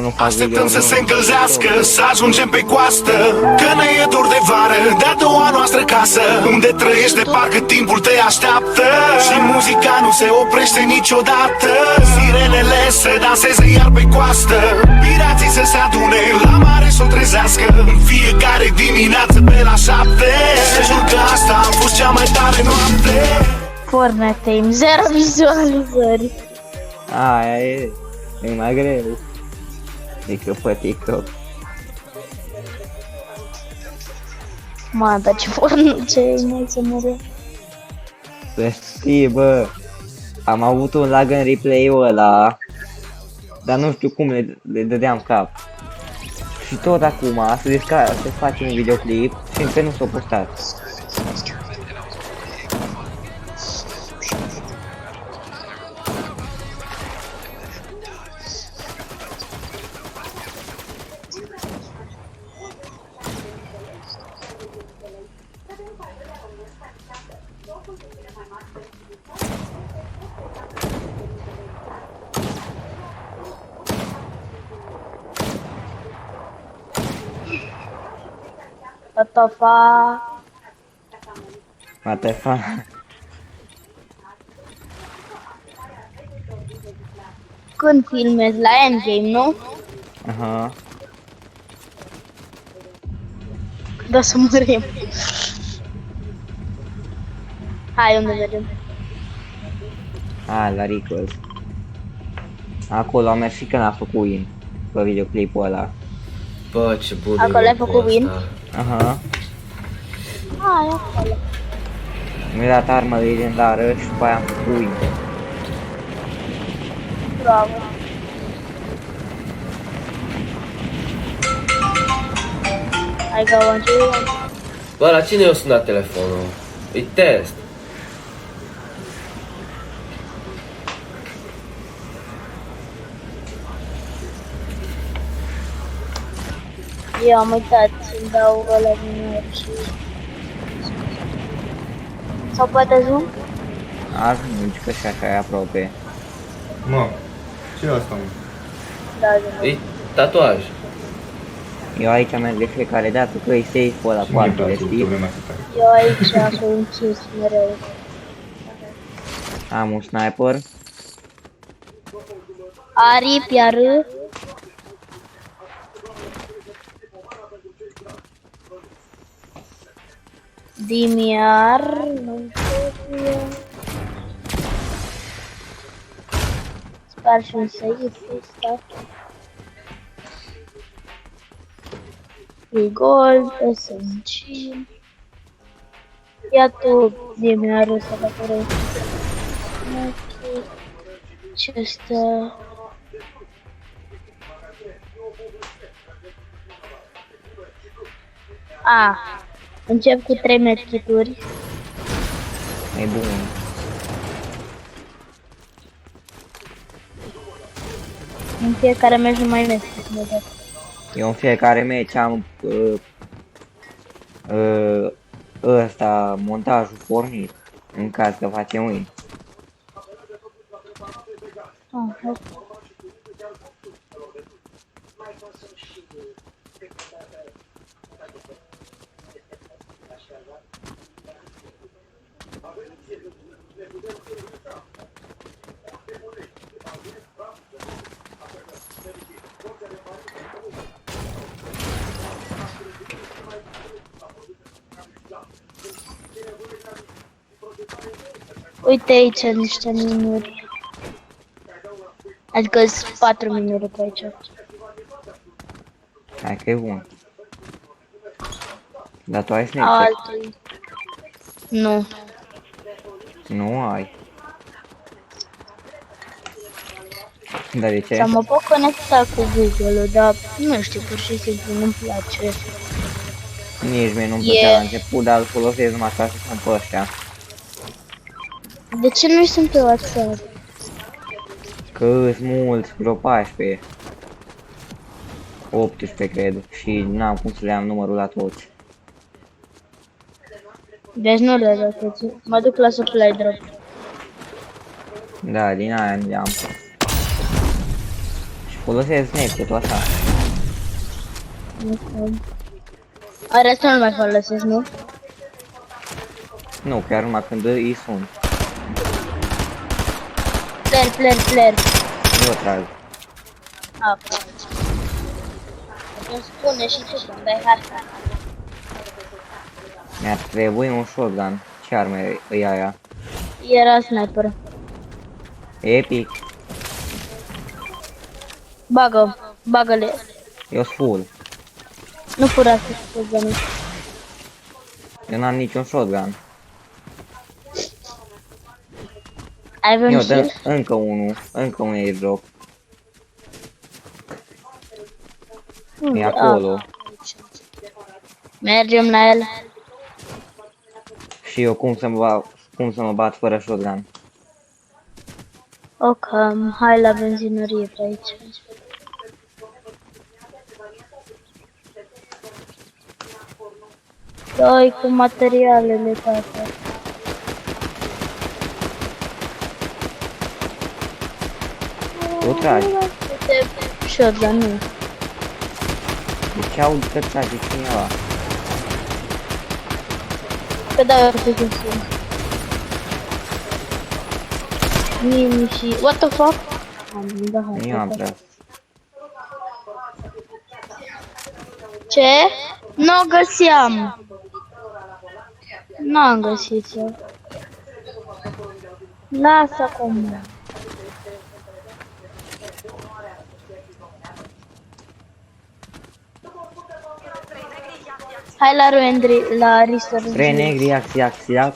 nu fac video. Așteptăm să se încălzească, să ajungem pe coastă, că ne e dor de vară, de-a doua noastră casă, unde trăiește parcă timpul te așteaptă și muzica nu se oprește niciodată. Sirenele se danseze iar pe coastă, pirații să se adune la mare să o trezească în fiecare dimineață pe la 7. Să jur că asta a fost cea mai tare noapte. Fortnite Aim, 0 vizualizări. Aia e mai greu decât pe TikTok. Mă, dar ce Fortnite, ce mai să mă. Să știi, bă, am avut un lag în replay-ul ăla, dar nu știu cum le dădeam cap. Și tot acum se face un videoclip și încă nu s-a postat. Topa. What the fuck? Când filmezi la Endgame, nu? Aha. Da, să murim. Hai, unde vedem? La Recalls. Acolo am mers și când a făcut win pe videoclipul ăla. Bă, ce bun. Acolo ai făcut win? Aha. Hai, acolo. Mi-a dat armă legendară și după aia am făcut win. Bravo. Hai, Gawanci. Bă, la cine i-a sunat telefonul? E test. Eu am uitat să-mi dau ăla din ori și... Sau poate zoom? Ajungi că și așa e aproape. Mă, ce e asta, mă? Da, zoom. E tatuaj. Eu aici merg de fiecare dată că e safe-ul ăla Ce cu mi-e arcele, place știi? problema asta tare. Eu aici sunt închis mereu. Am un sniper. Aripi, iar... Dimiar... Nu știu... Spar și un safe ăsta. E gold, SMG... Ia tu, Dimiar ăsta dacă vrei. Ce stă... Încep cu 3 medkituri. E bun. În fiecare meci nu mai medkit, mă dat. Eu în fiecare meci am ăsta, montajul pornit, în caz că facem win. Hai. Uite aici niște minuri. Adică sunt 4 minuri pe aici. Hai că e bun. Dar tu ai Snapchat? Altul. Nu. Nu ai. Dar de ce? Să mă pot conecta cu Google-ul, dar nu știu, pur și simplu nu-mi place. Nici mie nu-mi plăcea la început, dar îl folosesc numai ca să sunt pe ăștia. De ce nu sunt pe WhatsApp? Că îs mulți, vreo 14. 18 cred și n-am cum să le am numărul la toți. Deci nu le dau toți. Mă duc la supply drop. Da, din aia nu le-am. Și Folosesc Snapchat-ul așa. Are să nu mai folosesc, nu? Nu, chiar numai când îi sun. Player. Eu trag. Apa. Îmi spune și tu când dai harta. Mi-ar trebui un shotgun. Ce arme e aia? Era sniper. Epic. Bagă-le. Eu sunt full. Nu fura să shotgun. Eu n-am niciun shotgun. Ai Eu venit dă și încă un airdrop. E acolo. Mergem la el. Și eu cum să mă bat fără shotgun? Ok, hai la benzinărie pe aici. Doi cu materialele toate. Tu tragi. Uite, shotgun, nu. De ce aud că trage cineva? Că dau eu pe sus. Mini și... What the fuck? Eu am tras. Ce? Nu găseam. N-am găsit-o. Lasă acum. Hai la Ruendri, la Restore. 3 negri, axiac.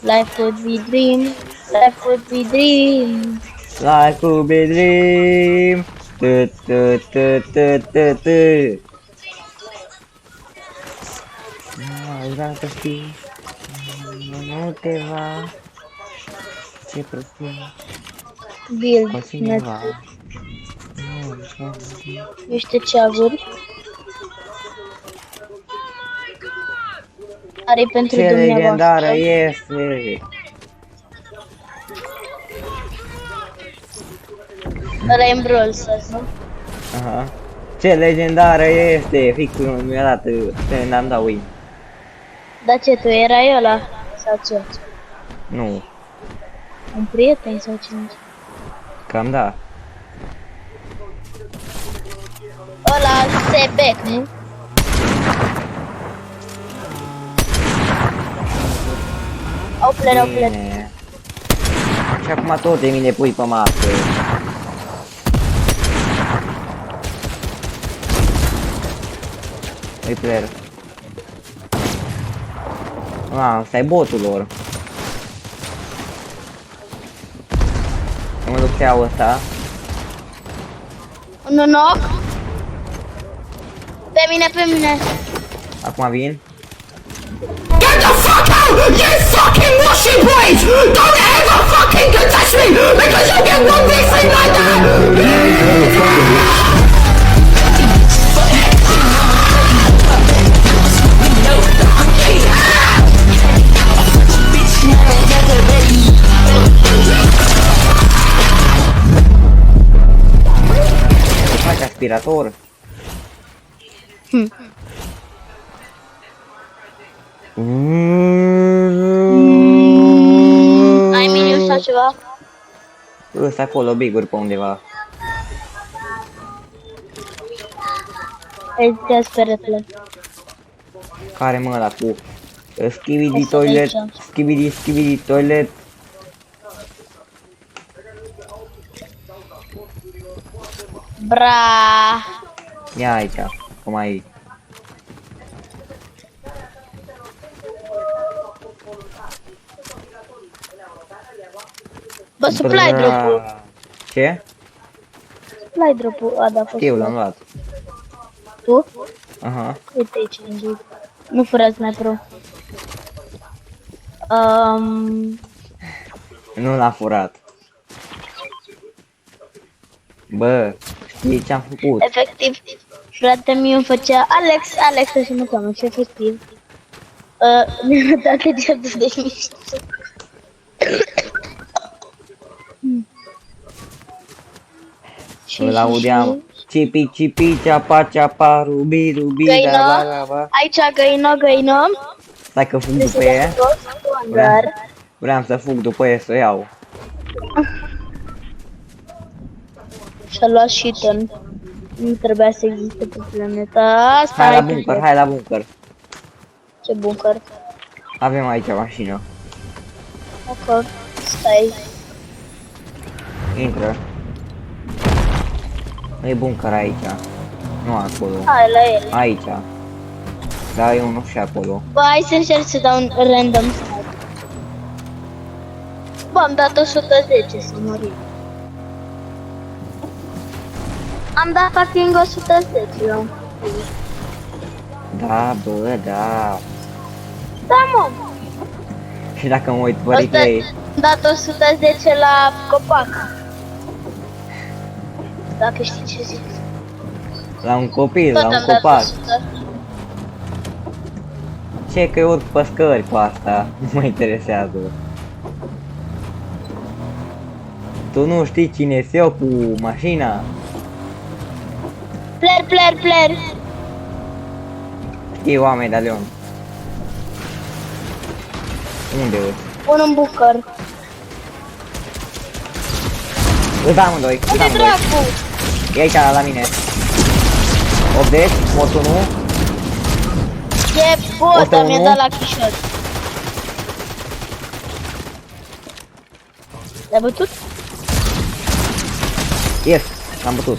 Life would be dream. Life would be dream. Life could be dream. Dacă știi, nu te va. Ce prostie. Build. Continua. Niște ceaguri. Are pentru Ce dumneavoastră. legendară este. Ăla e în Brawl Stars, nu? Aha. Ce legendară este. Fixul mi-a dat când am dat win. Dar ce, tu erai ăla? Sau ce? Nu, Un prieten sau cine? cam da. Ăla se bec, nu? Au plecat. Bine. Și acum tot de mine pui pe masă. Îi player. Ăsta e botul lor. Mă duc să iau ăsta. Un knock. Pe mine. Acum vin. Get the fuck out! You fucking washing boys! Don't ever fucking touch me! Because you get one big thing like that! Faci aspirator. Ai miniu sau ceva? Ăsta acolo, biguri pe undeva. Îți dea speretele. Care mă ăla cu skibidi Asta toilet, de aici. skibidi toilet. Bra. Ia aici, cum ai. Bă, supply drop-ul. Ce? Supply drop-ul, a, da, a fost. Știu, l-am luat. Tu? Aha. Uite aici, lângă. Nu fura sniper-ul. Nu l-am furat. Bă, știi ce-am făcut? Efectiv, frate mi îmi făcea Alex, și nu cheamă, ce efectiv. Mi-a dat de atât de mișto. Îl audeam. Cipi, cipi, ceapa, ceapa, rubi, rubi, Găină? da, da, da. Aici găină. Stai că fug după ea. Dar Vreau să fug după ea să o iau. și-a luat Shiton. Nu trebuia să existe pe planeta asta. Hai la bunker, hai la bunker. Ce bunker. Avem aici mașină. Ok, stai. Intră. Nu e bunker aici. Nu acolo. Hai la el. Aici. Da, e unul și acolo. Bă, hai să încerc să dau un random start. Bă, am dat 110 să mărim. Am dat fucking 110 la un copil. Da, bă, da. Da, mă. Și dacă mă uit pe replay, Am dat 110 la copac. Dacă știi ce zic. la un copil, Tot la un am dat copac. 100. Ce că eu urc pe scări cu asta? Nu mă interesează. Tu nu știi cine eu cu mașina? Player. Știi oameni, dar Leon. Unde îți? Un în bucăr. Îți amândoi, îți Unde amândoi. dracu? E aici la mine. 80, mod 1. E bot, 101. mi-a dat la chișor. L-ai bătut? Yes, l-am bătut.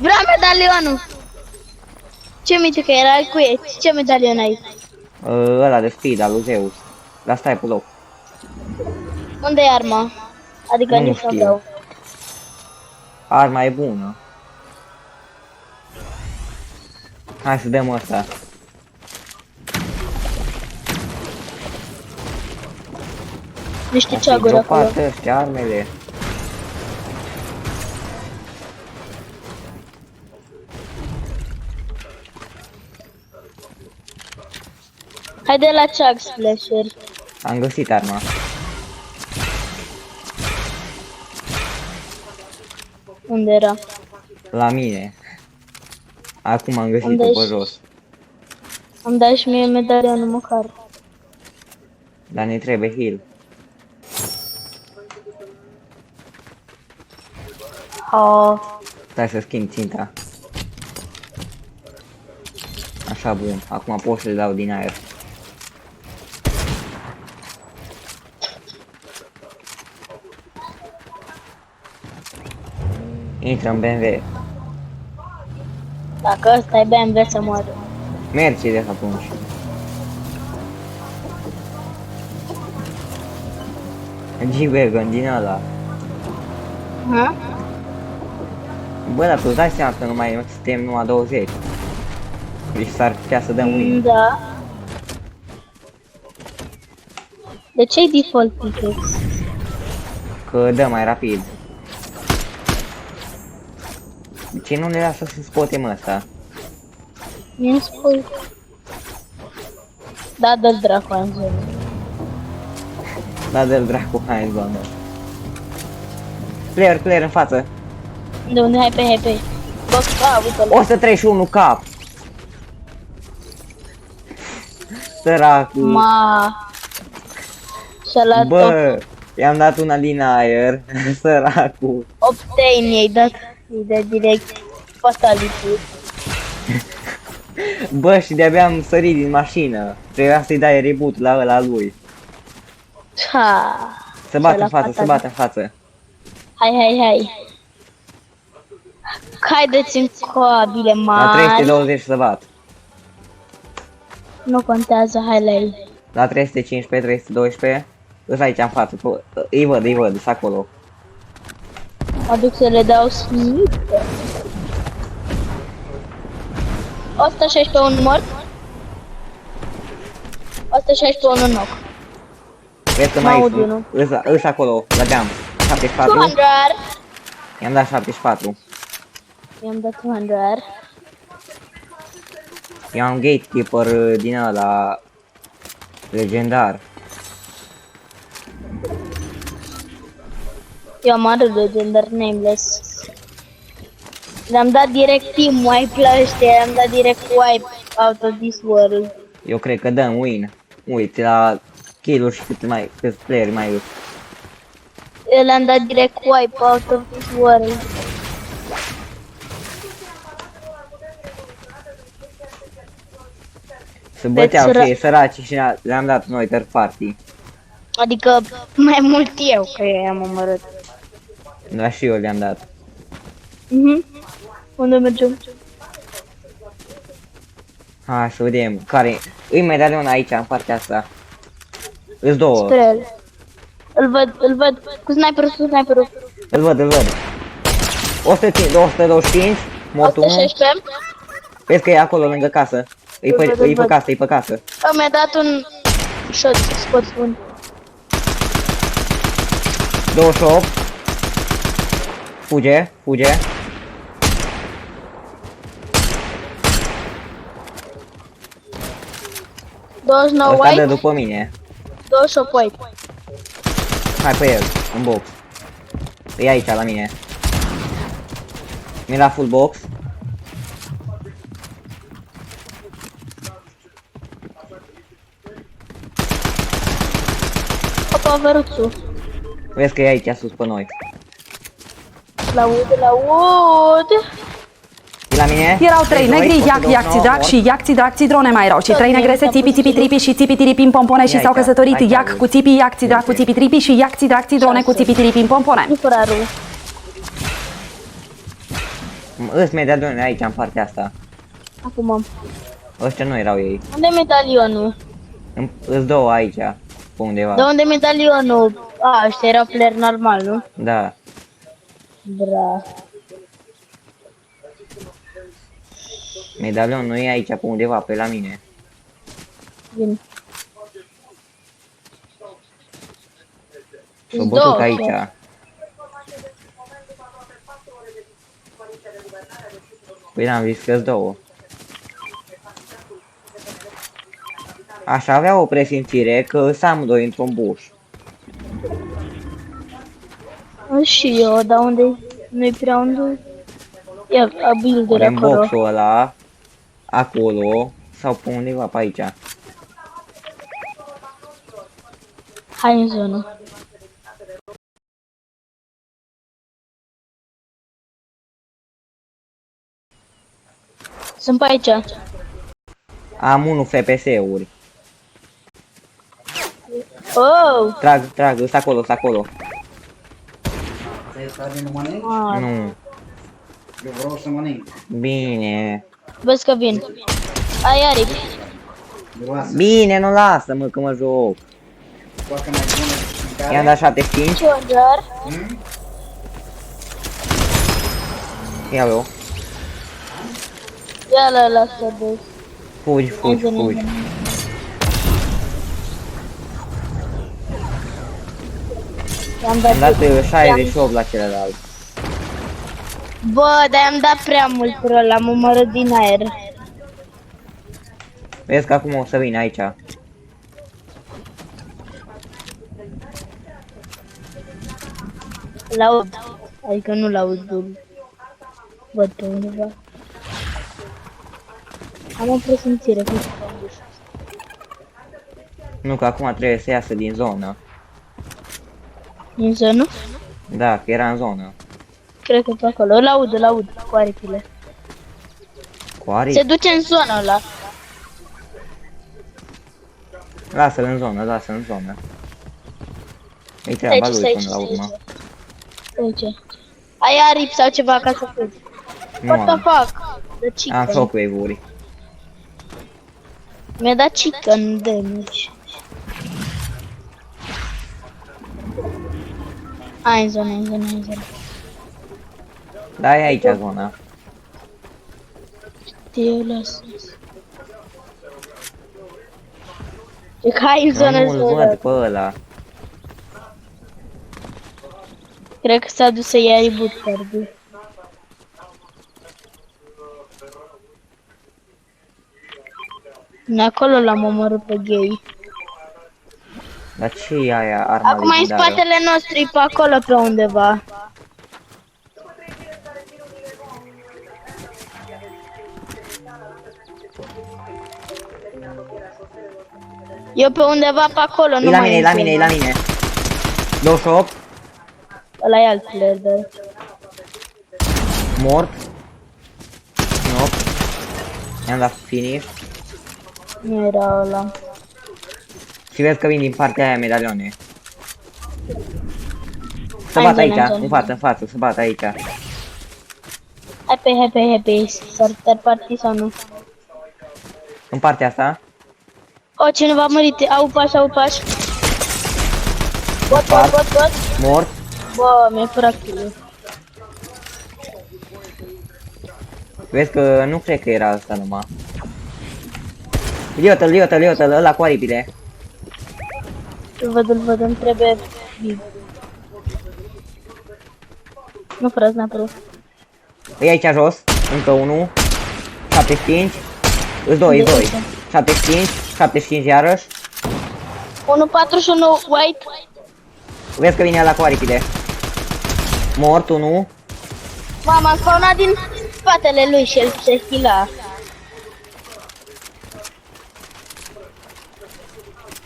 Vreau medalionul! Ce minte că era cu ei? Ce medalion ai? Ăla de speed al lui Zeus. Dar stai pe loc. Unde e arma? Adică Nu nici nu știu. vreau. Arma e bună. Hai să dăm asta. Niște Ar fi ceaguri acolo. dropat ăștia armele. Haide la ceag splasher. Am găsit arma. Unde era? La mine. Acum am găsit-o Unde pe ești? jos. Îmi dai și mie medalionul măcar. Dar ne trebuie heal. Oh. Stai să schimb ținta. Așa, bun. Acum pot să le dau din aer. Intră în BMW. Dacă ăsta e BMW să moară. Mercedes atunci. G-Wagon din ăla. Ha? Bă, dar tu îți dai seama că nu mai suntem numai 20. Deci s-ar putea să dăm win. Da. De ce-i default pickaxe? Că dă mai rapid. De ce nu ne lasă să scoatem ăsta? Mi-mi spui. Da, dă-l dracu în zonă. Da, dă-l dracu, hai în zonă. Player în față. De unde? Hai pe. Bă, uite-l. 131 cap. Săracu. Ma. Și-a luat Bă, i-am dat una din aer. Săracu. Obtain, i-ai dat direct fatality. Bă, și de-abia am sărit din mașină. Trebuia să-i dai reboot la ăla lui. Ha. Să bată la în față, fatality. să bată în față. Hai. Haideți în coabile La mari. 320 să bat. Nu contează, hai la el. La 315, 312. Îs aici în față. Îi văd, sunt acolo. Mă duc să le dau sniper. 116 un mort. 116 un knock. Vezi că Mă mai aud sunt. unul. Îs acolo, la geam. 74. 200. I-am dat 74. I-am dat 200. Eu am gatekeeper din ăla legendar. Eu am arăt legendar nameless. Le-am dat direct team wipe la ăștia, le-am dat direct wipe out of this world. Eu cred că dăm win. Uite la kill-uri și câți playeri mai uit. Eu le-am dat direct wipe out of this world. Se băteau Deci, și ei săraci și le-am dat noi third party. Adică mai mult eu că i-am omorât. Dar și eu le-am dat. Unde mergem? Hai să vedem care îi medalion aici în partea asta. Îs două. Spre el. Îl văd. Cu sniperul. Îl văd. 105, 225, mort 1. 116. Vezi că e acolo lângă casă. E pe casă. Mi-a dat un shot, spot bun. 28. Fuge. 29 Ăsta dă white, după mine. 28 white. Hai pe el, în box. E aici la mine. Mi la full box. Opa, văruțul. Vezi că e aici sus pe noi. L-aud. E la mine? Erau trei negri, iacți drac și iacți drone mai erau. Și trei negrese, tipi tripi și tipi tiripi în pompone și s-au căsătorit iac cu tipi, iacți drac cu tipi tripi și iacți drone cu tipi tiripi în pompone. Nu fără rău. Îs medalionul aici în partea asta. Acum. Ăștia nu erau ei. Unde e medalionul? Îs două aici. Pe undeva. De unde e medalionul? A, ăștia erau player normal, nu? Da. Bra. Medalionul nu e aici pe undeva, pe la mine. Vin. S-o bătut aici. Păi n-am zis că-s două. Aș avea o presimțire că s amândoi într-un buș. Și eu, dar unde nu-i prea unde? Ia, a build-uri În acolo. boxul ăla, acolo, sau pe undeva pe aici. Hai în zonă. Sunt pe aici. Am 1 FPS-uri. Oh! Trag, îs acolo, Ah, Nu. Bine. vezi că vin. Ai aripi. Bine, nu lasă-mă că mă joc. I-am dat 75. Charger. Ia-l-o. Ia-l ăla să vezi. Fugi. I-am Am dat... dat 68 la celălalt. Bă, dar i-am dat prea mult pe ăla, am omorât din aer. Vezi că acum o să vin aici. L-aud. Adică nu l-aud. Văd pe undeva. Am o presimțire că Nu, că acum trebuie să iasă din zonă. din zonă? Da, că era în zonă. Cred că pe acolo. Îl aud cu aripile. Cu aripi? Se duce în zonă ăla. Lasă-l în zonă. E treaba lui până la urmă. Aici. Ai aripi sau ceva ca să fugi. Nu What the am. fuck? The Am chicken. shockwave-uri. Mi-a dat chicken damage. Hai în zonă. Da, e aici zona. Eu las. Deci hai în zonă, Nu-l văd pe ăla. Cred că s-a dus să ia reboot card-ul. Acolo l-am omorât pe gay. Dar ce e aia arma Acum în legendară? spatele nostru, e pe acolo pe undeva. Eu pe undeva pe acolo, E nu la mai mine, e la mine, e la mine. 28, Ăla e alt player, dar... mort. 8. I-am dat finish. Nu era ăla. Și vezi că vin din partea aia medalioane. Să Hai, bat zi, aici, hai, zi. în față, în față, să bat aici. Hai pe, third party sau nu? În partea asta. O, cineva a murit, au pași. Bot. Mort. Bă, mi-ai furat kill-ul. Vezi că nu cred că era asta numai. Liota, ăla cu aripile. Îl văd, îmi trebuie big. Nu frăzi neapărat. E aici jos, încă unul. 75. Îs doi. 75 iarăși. 141 white. Vezi că vine ăla cu aripile. Mort, 1. Mama, am spawnat din spatele lui și el se heala.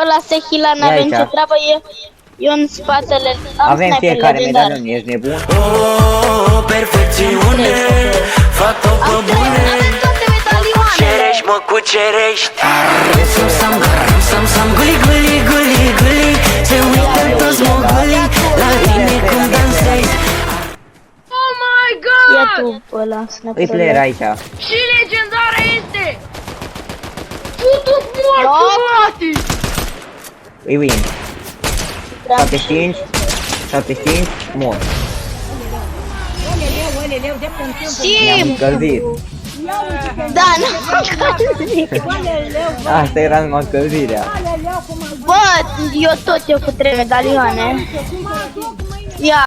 Ăla se heala, n-avem aici. ce treabă, e în spatele... Avem sniper fiecare legendar. medalion, ești nebun. O perfecțiune, fac-o pe bune. Avem toate medalioanele. Cerești, mă cucerești. Sam, guli. Se uită toți mogulii la tine cum dansezi. Ia tu ăla, Îi sniper. player aici. Și legendară este! Tutup mort, Îi win. 75. Mort. Mi-am încălzit. Da, n-am încălzit. Asta era numai încălzirea. Bă, eu cu 3 medalioane. Ia.